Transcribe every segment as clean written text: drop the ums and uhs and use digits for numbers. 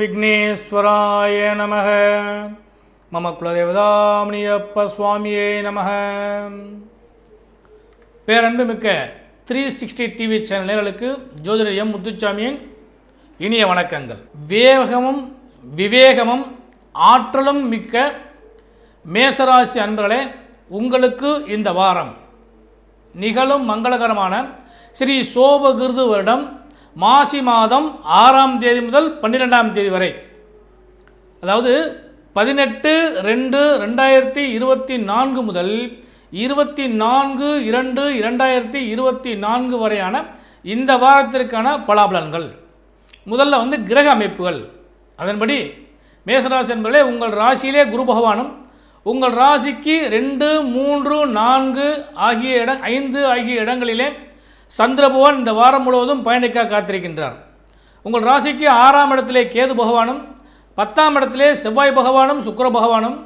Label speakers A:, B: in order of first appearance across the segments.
A: விக்னேஸ்வராய நமக. மம குலதேவதாமணியப்ப சுவாமியே நமக. பேரன்புமிக்க 360 டிவி சேனல் நேயர்களுக்கு ஜோதிடர் எம் முத்துச்சாமியின் இனிய வணக்கங்கள். விவேகமும் ஆற்றலும் மிக்க மேசராசி அன்பர்களே, உங்களுக்கு இந்த வாரம் நிகழும் மங்களகரமான ஸ்ரீ சோபகிருது வருடம் மாசி மாதம் 6ஆம் தேதி முதல் 12ஆம் தேதி வரை, அதாவது 18/2/2024 முதல் 24/2/2024 வரையான இந்த வாரத்திற்கான பலாபலன்கள். முதல்ல கிரக அமைப்புகள். அதன்படி மேசராசி என்பதே உங்கள் ராசியிலே குரு பகவானும் உங்கள் ராசிக்கு 2, 3, 4 ஆகிய 5 ஆகிய இடங்களிலே சந்திர பகவான் இந்த வாரம் முழுவதும் பயணிக்க காத்திருக்கின்றார். உங்கள் ராசிக்கு 6ஆம் இடத்திலே கேது பகவானும் 10ஆம் இடத்திலே செவ்வாய் பகவானும் சுக்கிர பகவானும்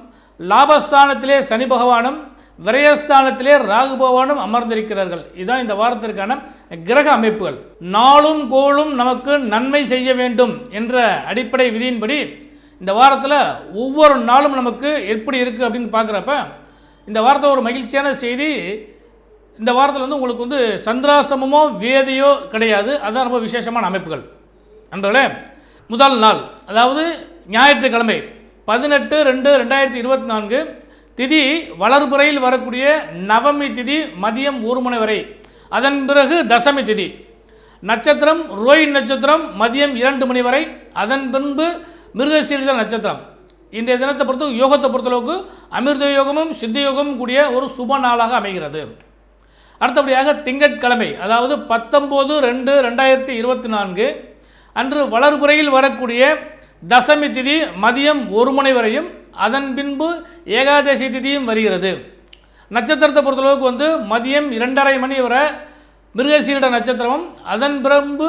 A: லாபஸ்தானத்திலே சனி பகவானும் விரயஸ்தானத்திலே ராகு பகவானும் அமர்ந்திருக்கிறார்கள். இதுதான் இந்த வாரத்திற்கான கிரக அமைப்புகள். நாளும் கோளும் நமக்கு நன்மை செய்ய வேண்டும் என்ற அடிப்படை விதியின்படி இந்த வாரத்தில் ஒவ்வொரு நாளும் நமக்கு எப்படி இருக்குது அப்படின்னு பார்க்குறப்ப இந்த வாரத்தில் ஒரு மகிழ்ச்சியான செய்தி. இந்த வாரத்தில் உங்களுக்கு சந்திராசிரமமோ வேதையோ கிடையாது. அதுதான் ரொம்ப விசேஷமான அமைப்புகள். நண்பர்களே, முதல் நாள் அதாவது ஞாயிற்றுக்கிழமை 18/2/2024 திதி வளர்புறையில் வரக்கூடிய நவமி திதி மதியம் 1 மணி வரை. அதன் பிறகு தசமி திதி. நட்சத்திரம் ரோஹிணி நட்சத்திரம் மதியம் 2 மணி வரை. அதன் பின்பு மிருகசீரிஷ நட்சத்திரம். இன்றைய தினத்தை யோகத்தை பொறுத்தளவுக்கு அமிர்த யோகமும் சித்த யோகமும் கூடிய ஒரு சுப நாளாக அமைகிறது. அடுத்தபடியாக திங்கட்கிழமை அதாவது 19/2/2024 அன்று வளர்புறையில் வரக்கூடிய தசமி திதி மதியம் 1 மணி வரையும். அதன் பின்பு ஏகாதசி திதியும் வருகிறது. நட்சத்திரத்தை பொறுத்தளவுக்கு மதியம் 2:30 மணி வரை மிருகசீரிட நட்சத்திரமும் அதன் பின்பு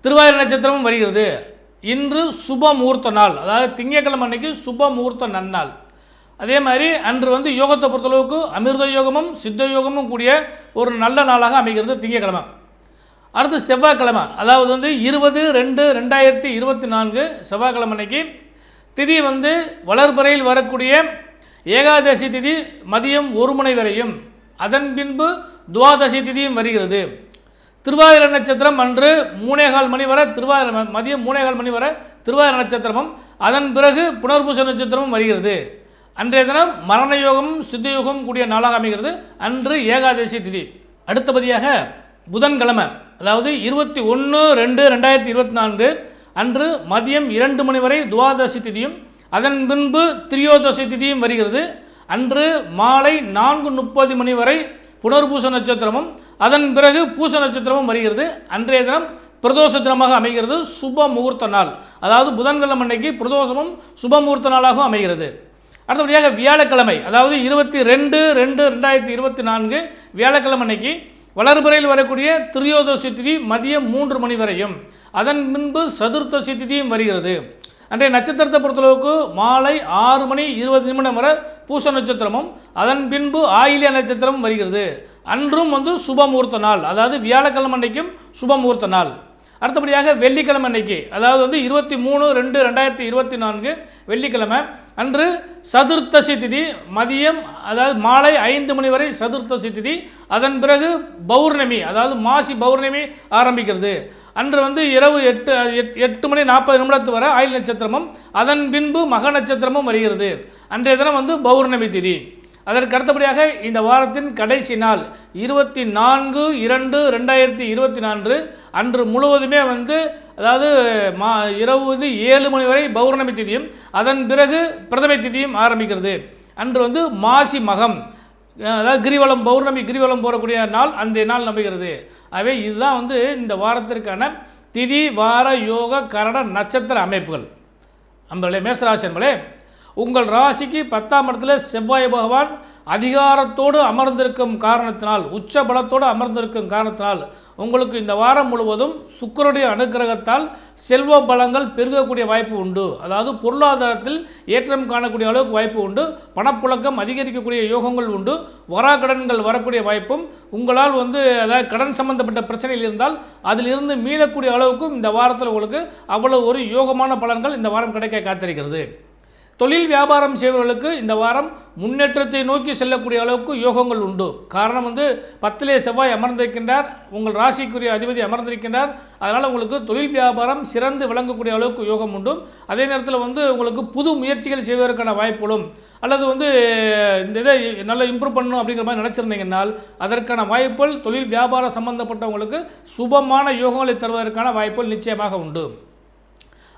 A: திருவாதிரை நட்சத்திரமும் வருகிறது. இன்று சுப முகூர்த்த நாள், அதாவது திங்கட்கிழமை அன்னைக்கு சுப முகூர்த்த நன்னாள். அதே மாதிரி அன்று யோகத்தை பொறுத்தளவுக்கு அமிர்த யோகமும் சித்த யோகமும் கூடிய ஒரு நல்ல நாளாக அமைகிறது திங்கட்கிழமை. அடுத்து செவ்வாய்க்கிழமை அதாவது 20/2/2024 செவ்வாய்க்கிழமை அன்னைக்கு திதி வளர்பறையில் வரக்கூடிய ஏகாதசி திதி மதியம் 1 மணி வரையும். அதன் பின்பு துவாதசி திதியும் வருகிறது. திருவாதிரை நட்சத்திரம் அன்று 3:15 மணி வரை மதியம் 3:15 மணி வரை திருவாதிரை நட்சத்திரமும் அதன் பிறகு புனர்பூச நட்சத்திரமும் வருகிறது. அன்றைய தினம் மரண யோகமும் சித்த யோகமும் கூடிய நாளாக அமைகிறது. அன்று ஏகாதசி திதி. அடுத்தபடியாக புதன்கிழமை அதாவது 21/2/2024 அன்று மதியம் 2 மணி வரை துவாதசி திதியும் அதன் பின்பு திரியோதசி திதியும் வருகிறது. அன்று மாலை 4:30 மணி வரை புனர்பூச நட்சத்திரமும் அதன் பிறகு பூச நட்சத்திரமும் வருகிறது. அன்றைய தினம் பிரதோஷ தினமாக அமைகிறது. சுப முகூர்த்த நாள், அதாவது புதன்கிழமை அன்னைக்கு பிரதோஷமும் சுப முகூர்த்த நாளாகவும் அமைகிறது. அடுத்தபடியாக வியாழக்கிழமை அதாவது 22/2/2024 வியாழக்கிழமை அன்னைக்கு வளர்பறையில் வரக்கூடிய திரியோதசி திதி மதியம் 3 மணி வரையும். அதன் பின்பு சதுர்த்தசி திதியும் வருகிறது. அன்றைய நட்சத்திரத்தை பொறுத்தளவுக்கு மாலை 6 மணி 20 நிமிடம் வரை பூச நட்சத்திரமும் அதன் பின்பு ஆயில்ய நட்சத்திரமும் வருகிறது. அன்றும் சுப முகூர்த்த நாள், அதாவது வியாழக்கிழமை அன்னைக்கும் சுப முகூர்த்த நாள். அடுத்தபடியாக வெள்ளிக்கிழமை அன்னைக்கு அதாவது 23/2/2024 வெள்ளிக்கிழமை அன்று சதுர்த்தசி திதி மதியம் அதாவது மாலை 5 மணி வரை சதுர்த்தசி திதி. அதன் பிறகு பௌர்ணமி அதாவது மாசி பௌர்ணமி ஆரம்பிக்கிறது. அன்று இரவு 8 மணி 40 நிமிடத்து வரை ஆயில் நட்சத்திரமும் அதன் பின்பு மக நட்சத்திரமும் வருகிறது. அன்றைய தினம் பௌர்ணமி திதி. அதற்கு அடுத்தபடியாக இந்த வாரத்தின் கடைசி நாள் 24/2/2024 அன்று முழுவதுமே அதாவது இரவு 7 மணி வரை பௌர்ணமி திதியும் அதன் பிறகு பிரதமை திதியும் ஆரம்பிக்கிறது. அன்று மாசி மகம் அதாவது கிரிவலம் பௌர்ணமி கிரிவலம் போகக்கூடிய நாள் அந்த நாள் நம்புகிறது. ஆகவே இதுதான் இந்த வாரத்திற்கான திதி வார யோக கரண நட்சத்திர அமைப்புகள். நம்மளே மேசராசி என்பதே உங்கள் ராசிக்கு 10ஆம் இடத்துல செவ்வாய் பகவான் அதிகாரத்தோடு அமர்ந்திருக்கும் காரணத்தினால், உச்ச பலத்தோடு அமர்ந்திருக்கும் காரணத்தினால் உங்களுக்கு இந்த வாரம் முழுவதும் சுக்கிரனுடைய அனுக்கிரகத்தால் செல்வ பலங்கள் பெருகக்கூடிய வாய்ப்பு உண்டு. அதாவது பொருளாதாரத்தில் ஏற்றம் காணக்கூடிய அளவுக்கு வாய்ப்பு உண்டு. பணப்புழக்கம் அதிகரிக்கக்கூடிய யோகங்கள் உண்டு. வராக்கடன்கள் வரக்கூடிய வாய்ப்பும், உங்களால் அதாவது கடன் சம்பந்தப்பட்ட பிரச்சனைகள் இருந்தால் அதிலிருந்து மீளக்கூடிய அளவுக்கும் இந்த வாரத்தில் உங்களுக்கு அவ்வளவு ஒரு யோகமான பலன்கள் இந்த வாரம் கிடைக்க காத்திருக்கிறது. தொழில் வியாபாரம் செய்பவர்களுக்கு இந்த வாரம் முன்னேற்றத்தை நோக்கி செல்லக்கூடிய அளவுக்கு யோகங்கள் உண்டு. காரணம் 10லே செவ்வாய் அமர்ந்திருக்கின்றார், உங்கள் ராசிக்குரிய அதிபதி அமர்ந்திருக்கின்றார். அதனால் உங்களுக்கு தொழில் வியாபாரம் சிறந்து விளங்கக்கூடிய அளவுக்கு யோகம் உண்டு. அதே நேரத்தில் உங்களுக்கு புது முயற்சிகள் செய்வதற்கான வாய்ப்புகளும், அல்லது இந்த இதை நல்லா இம்ப்ரூவ் பண்ணணும் அப்படிங்கிற மாதிரி நினச்சிருந்தீங்கன்னால் அதற்கான வாய்ப்புகள் தொழில் வியாபாரம் சம்பந்தப்பட்டவங்களுக்கு சுபமான யோகங்களை தருவதற்கான வாய்ப்புகள் நிச்சயமாக உண்டு.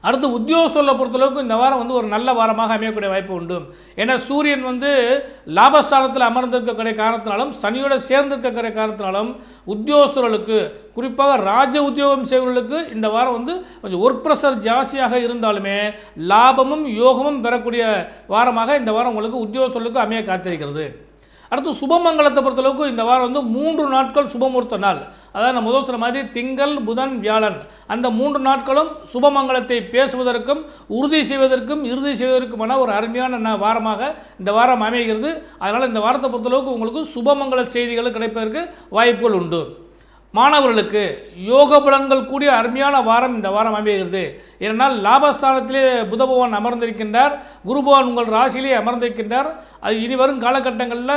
A: அடுத்து உத்தியோகஸ்தர்களை பொறுத்தளவுக்கு இந்த வாரம் ஒரு நல்ல வாரமாக அமையக்கூடிய வாய்ப்பு உண்டு. ஏன்னா சூரியன் லாபஸ்தானத்தில் அமர்ந்திருக்கக்கூடிய காரணத்தினாலும் சனியோட சேர்ந்திருக்கக்கூடிய காரணத்தினாலும் உத்தியோகஸ்தர்களுக்கு, குறிப்பாக ராஜ உத்தியோகம் செய்வர்களுக்கு இந்த வாரம் கொஞ்சம் ஒர்க் ப்ரெஷர் ஜாஸ்தியாக இருந்தாலுமே லாபமும் யோகமும் பெறக்கூடிய வாரமாக இந்த வாரம் உங்களுக்கு உத்தியோகஸ்தர்களுக்கு அமைய காத்திருக்கிறது. அடுத்து சுபமங்கலத்தை பொறுத்தளவுக்கு இந்த வாரம் 3 நாட்கள் சுபமுகூர்த்த நாள். அதாவது நான் முதல் சொன்ன மாதிரி திங்கள், புதன், வியாழன் அந்த 3 நாட்களும் சுபமங்கலத்தை பேசுவதற்கும் உறுதி செய்வதற்கும் இறுதி செய்வதற்குமான ஒரு அருமையான வாரமாக இந்த வாரம் அமைகிறது. அதனால் இந்த வாரத்தை பொறுத்தளவுக்கு உங்களுக்கு சுபமங்கல செய்திகள் கிடைப்பதற்கு வாய்ப்புகள் உண்டு. மாணவர்களுக்கு யோக பலன்கள் கூடிய அருமையான வாரம் இந்த வாரம் அமைகிறது. ஏனென்றால் லாபஸ்தானத்திலே புத பகவான் அமர்ந்திருக்கின்றார், குரு பகவான் உங்கள் ராசியிலே அமர்ந்திருக்கின்றார். அது இனி வரும் காலகட்டங்களில்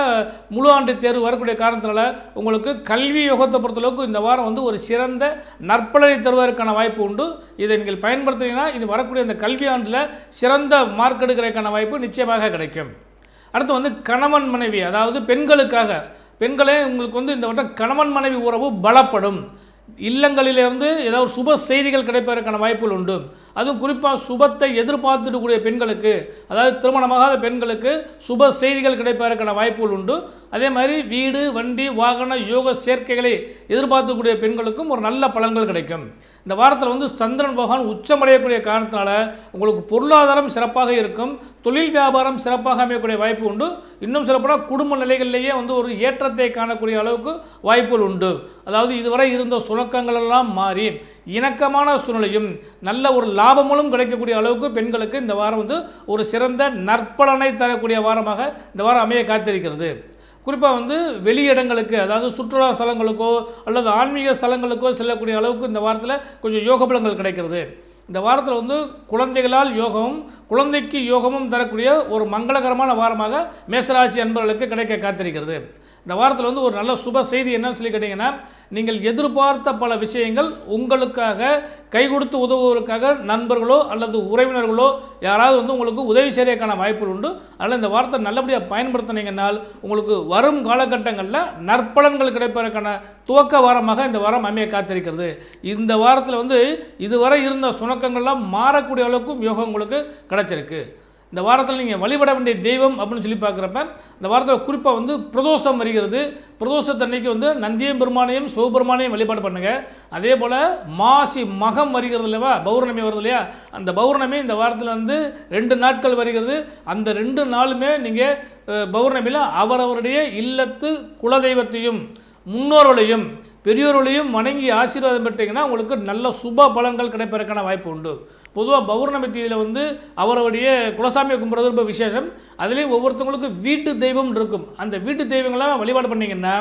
A: முழு ஆண்டு தேர்வு வரக்கூடிய காரணத்தினால உங்களுக்கு கல்வி யோகத்தை பொறுத்தளவுக்கு இந்த வாரம் ஒரு சிறந்த நற்பலனை தருவதற்கான வாய்ப்பு உண்டு. இதை நீங்கள் பயன்படுத்தினீங்கன்னா இனி வரக்கூடிய இந்த கல்வி ஆண்டில் சிறந்த மார்க் எடுக்கிறதுக்கான வாய்ப்பு நிச்சயமாக கிடைக்கும். அடுத்து கணவன் மனைவி, அதாவது பெண்களே உங்களுக்கு இந்த வட்டம் கணவன் மனைவி உறவு பலப்படும். இல்லங்களிலிருந்து ஏதாவது சுப செய்திகள் கிடைப்பதற்கான வாய்ப்புகள் உண்டு. அதுவும் குறிப்பாக சுபத்தை எதிர்பார்த்துக்கூடிய பெண்களுக்கு, அதாவது திருமணமாகாத பெண்களுக்கு சுப செய்திகள் கிடைப்பதற்கான வாய்ப்புகள் உண்டு. அதே மாதிரி வீடு, வண்டி, வாகன யோக சேர்க்கைகளை எதிர்பார்க்கக்கூடிய பெண்களுக்கும் ஒரு நல்ல பலன்கள் கிடைக்கும். இந்த வாரத்தில் சந்திரன் பகவான் உச்சமடையக்கூடிய காரணத்தினால உங்களுக்கு பொருளாதாரம் சிறப்பாக இருக்கும், தொழில் வியாபாரம் சிறப்பாக அமையக்கூடிய வாய்ப்பு உண்டு. இன்னும் சிறப்பாக குடும்ப நிலைகளிலேயே ஒரு ஏற்றத்தை காணக்கூடிய அளவுக்கு வாய்ப்புகள் உண்டு. அதாவது இதுவரை இருந்த சுணக்கங்கள் எல்லாம் மாறி இணக்கமான சூழ்நிலையும் நல்ல ஒரு லாபங்களும் கிடைக்கக்கூடிய அளவுக்கு பெண்களுக்கு இந்த வாரம் ஒரு சிறந்த நற்பலனை தரக்கூடிய வாரமாக இந்த வாரம் அமைய காத்திருக்கிறது. குறிப்பாக வெளியிடங்களுக்கு, அதாவது சுற்றுலா ஸ்தலங்களுக்கோ அல்லது ஆன்மீக ஸ்தலங்களுக்கோ செல்லக்கூடிய அளவுக்கு இந்த வாரத்தில் கொஞ்சம் யோக பலன்கள் கிடைக்கிறது. இந்த வாரத்தில் குழந்தைகளால் யோகமும் குழந்தைக்கு யோகமும் தரக்கூடிய ஒரு மங்களகரமான வாரமாக மேசராசி அன்பர்களுக்கு கிடைக்க காத்திருக்கிறது. இந்த வாரத்தில் ஒரு நல்ல சுப செய்தி என்னன்னு சொல்லி கேட்டிங்கன்னா, நீங்கள் எதிர்பார்த்த பல விஷயங்கள் உங்களுக்காக கை கொடுத்து உதவுவதற்காக நண்பர்களோ அல்லது உறவினர்களோ யாராவது உங்களுக்கு உதவி செய்யறதுக்கான வாய்ப்புகள் உண்டு. அதனால் இந்த வாரத்தை நல்லபடியாக பயன்படுத்தினீங்கன்னால் உங்களுக்கு வரும் காலகட்டங்களில் நற்பலன்கள் கிடைப்பதற்கான துவக்க வாரமாக இந்த வாரம் அமைய காத்திருக்கிறது. இந்த வாரத்தில் இதுவரை இருந்த சுணக்கங்கள்லாம் மாறக்கூடிய அளவுக்கும் யோகம் உங்களுக்கு கிடைச்சிருக்கு. இந்த வாரத்தில் நீங்கள் வழிபட வேண்டிய தெய்வம் அப்படின்னு சொல்லி பார்க்குறப்ப இந்த வாரத்தில் குறிப்பாக பிரதோஷம் வருகிறது. பிரதோஷத்தன்னைக்கு நந்தியம் பெருமானையும் சிவபெருமானையும் வழிபாடு பண்ணுங்கள். அதே போல் மாசி மகம் வருகிறது இல்லையா, பௌர்ணமி வருது இல்லையா, அந்த பௌர்ணமி இந்த வாரத்தில் 2 நாட்கள் வருகிறது. அந்த 2 நாளுமே நீங்கள் பௌர்ணமியில் அவரவருடைய இல்லத்து குலதெய்வத்தையும் முன்னோர்களையும் பெரியோர்களையும் வணங்கி ஆசீர்வாதம் பெற்றீங்கன்னா உங்களுக்கு நல்ல சுப பலன்கள் கிடைப்பதற்கான வாய்ப்பு உண்டு. பொதுவாக பௌர்ணமி தேதியில் அவருடைய குலசாமியை கும்பிட்றது ரொம்ப விசேஷம். அதுலேயும் ஒவ்வொருத்தவங்களுக்கு வீட்டு தெய்வம் இருக்கும். அந்த வீட்டு தெய்வங்களாம் வழிபாடு பண்ணிங்கன்னா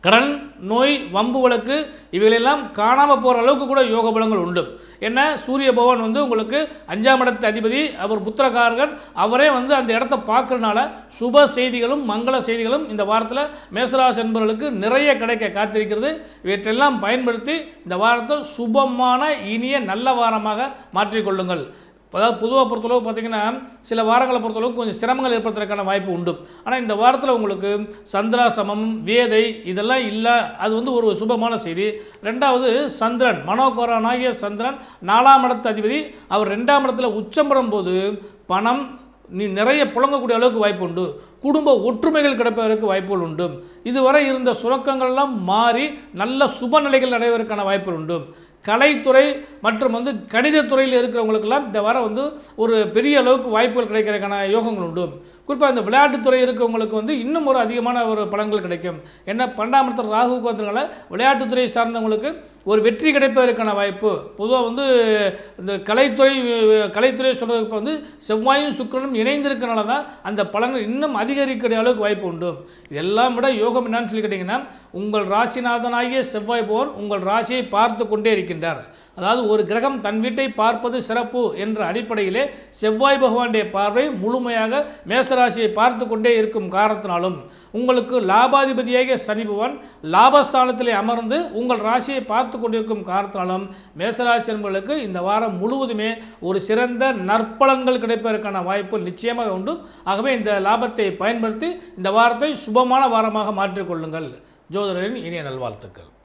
A: கடன், நோய், வம்பு வழக்கு இவைகளெல்லாம் காணாமல் போகிற அளவுக்கு கூட யோக பலங்கள் உண்டு. ஏன்னா சூரிய பகவான் உங்களுக்கு 5ஆம் இடத்து அதிபதி, அவர் புத்திரகாரகன், அவரே அந்த இடத்த பார்க்கறதுனால சுப செய்திகளும் மங்கள செய்திகளும் இந்த வாரத்தில் மேசராசி என்பவர்களுக்கு நிறைய கிடைக்க காத்திருக்கிறது. இவற்றெல்லாம் பயன்படுத்தி இந்த வாரத்தை சுபமான இனிய நல்ல வாரமாக மாற்றிக்கொள்ளுங்கள். அதாவது பொதுவாக பொறுத்தளவு பார்த்திங்கன்னா சில வாரங்களை பொறுத்தளவுக்கு கொஞ்சம் சிரமங்கள் ஏற்படுத்துறதுக்கான வாய்ப்பு உண்டு. ஆனால் இந்த வாரத்தில் உங்களுக்கு சந்திராசமம், வேதை இதெல்லாம் இல்லை. அது ஒரு சுபமான செய்தி. ரெண்டாவது சந்திரன், மனோகரனாகிய சந்திரன் 4ஆம் இடத்து அதிபதி, அவர் 2ஆம் இடத்துல உச்சம் பெறும்போது பணம் நிறைய புழங்கக்கூடிய அளவுக்கு வாய்ப்பு உண்டு. குடும்ப ஒற்றுமைகள் கிடைப்பதற்கு வாய்ப்புகள் உண்டு. இதுவரை இருந்த சுரக்கங்கள்லாம் மாறி நல்ல சுப நிலைகள் அடைவதற்கான வாய்ப்புகள் உண்டு. கலைத்துறை மற்றும் வந்து கணிதத்துறையில் இருக்கிறவங்களுக்கெல்லாம் இந்த வாரம் வந்து ஒரு பெரிய அளவுக்கு வாய்ப்புகள் கிடைக்கிறதுக்கான யோகங்கள் உண்டு. குறிப்பாக இந்த விளையாட்டுத்துறை இருக்கவங்களுக்கு வந்து இன்னும் ஒரு அதிகமான ஒரு பலன்கள் கிடைக்கும். ஏன்னா 12ஆம் இடத்துல ராகுவுக்கு வந்ததுனால விளையாட்டுத்துறை சார்ந்தவங்களுக்கு ஒரு வெற்றி கிடைப்பதற்கான வாய்ப்பு. பொதுவாக வந்து இந்த கலைத்துறை சொல்கிறதுக்கு வந்து செவ்வாயும் சுக்கிரனும் இணைந்திருக்கிறனால தான் அந்த பலன்கள் இன்னும் அதிகரிக்கிற அளவுக்கு வாய்ப்பு உண்டு. இதெல்லாம் விட யோகம் என்னன்னு சொல்லி கேட்டிங்கன்னா, உங்கள் ராசிநாதனாகிய செவ்வாய் பகவான் உங்கள் ராசியை பார்த்து கொண்டே இருக்கின்றார். அதாவது ஒரு கிரகம் தன் வீட்டை பார்ப்பது சிறப்பு என்ற அடிப்படையிலே செவ்வாய் பகவானுடைய பார்வை முழுமையாக மேசராசியை பார்த்து கொண்டே இருக்கும் காரணத்தினாலும் உங்களுக்கு லாபாதிபதியாக சனி பகவான் லாபஸ்தானத்திலே அமர்ந்து உங்கள் ராசியை பார்த்து கொண்டிருக்கும் காரணத்தினாலும் மேசராசி என்பவர்களுக்கு இந்த வாரம் முழுவதுமே ஒரு சிறந்த நற்பலன்கள் கிடைப்பதற்கான வாய்ப்பு நிச்சயமாக உண்டு. ஆகவே இந்த லாபத்தை பயன்படுத்தி இந்த வாரத்தை சுபமான வாரமாக மாற்றிக்கொள்ளுங்கள். ஜோதிடரின் இனிய நல்வாழ்த்துக்கள்.